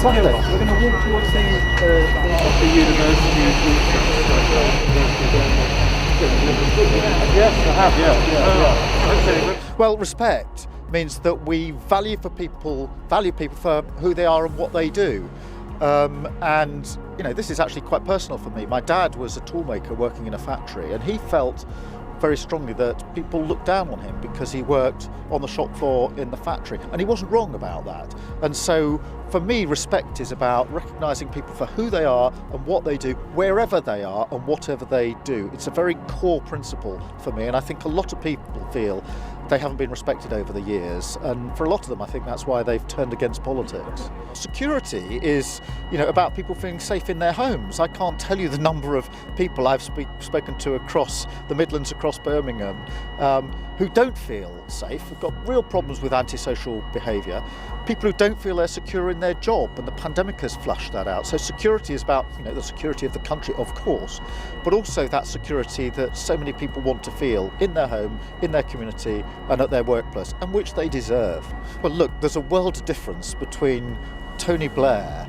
Sunday. We're going to walk towards the university. Yes, I have. Yeah. Okay. Well, respect means that we value people for who they are and what they do. And this is actually quite personal for me. My dad was a toolmaker working in a factory, and he felt very strongly that people looked down on him because he worked on the shop floor in the factory, and he wasn't wrong about that. And so for me, respect is about recognising people for who they are and what they do, wherever they are and whatever they do. It's a very core principle for me, and I think a lot of people feel they haven't been respected over the years, and for a lot of them I think that's why they've turned against politics. Security is about people feeling safe in their homes. I can't tell you the number of people I've spoken to across the Midlands, across Birmingham, who don't feel safe, have got real problems with antisocial behaviour, people who don't feel they're secure in their job, and the pandemic has flushed that out. So security is about the security of the country, of course, but also that security that so many people want to feel in their home, in their community and at their workplace, and which they deserve. Well, look, there's a world of difference between Tony Blair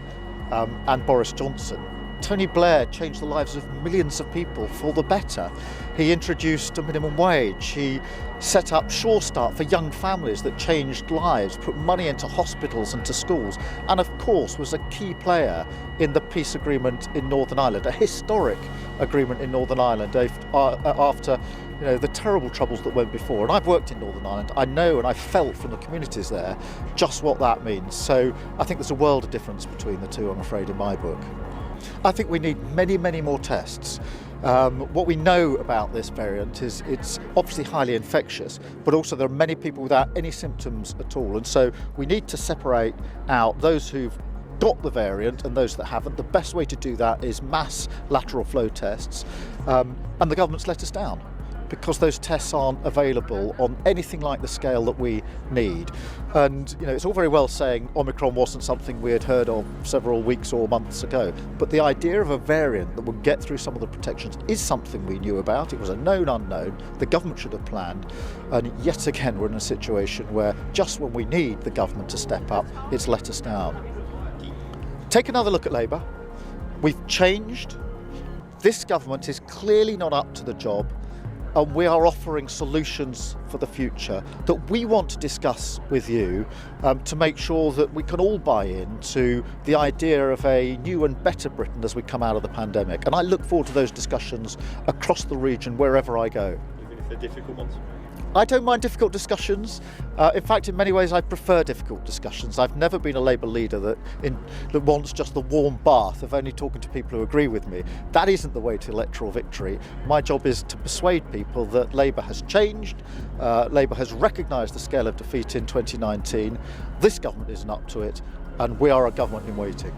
and Boris Johnson. Tony Blair changed the lives of millions of people for the better. He introduced a minimum wage. He set up Sure Start for young families that changed lives, put money into hospitals and to schools, and of course was a key player in the peace agreement in Northern Ireland, a historic agreement in Northern Ireland after the terrible troubles that went before. And I've worked in Northern Ireland. I know and I've felt from the communities there just what that means. So I think there's a world of difference between the two, I'm afraid, in my book. I think we need many, many more tests. What we know about this variant is it's obviously highly infectious, but also there are many people without any symptoms at all. And so we need to separate out those who've got the variant and those that haven't. The best way to do that is mass lateral flow tests. And the government's let us down, because those tests aren't available on anything like the scale that we need. And it's all very well saying Omicron wasn't something we had heard of several weeks or months ago, but the idea of a variant that would get through some of the protections is something we knew about. It was a known unknown. The government should have planned, and yet again we're in a situation where just when we need the government to step up, it's let us down. Take another look at Labour. We've changed. This government is clearly not up to the job, and we are offering solutions for the future that we want to discuss with you to make sure that we can all buy into the idea of a new and better Britain as we come out of the pandemic. And I look forward to those discussions across the region, wherever I go. Even if they're difficult ones? I don't mind difficult discussions. In fact, in many ways, I prefer difficult discussions. I've never been a Labour leader that wants just the warm bath of only talking to people who agree with me. That isn't the way to electoral victory. My job is to persuade people that Labour has changed. Labour has recognised the scale of defeat in 2019. This government isn't up to it, and we are a government in waiting.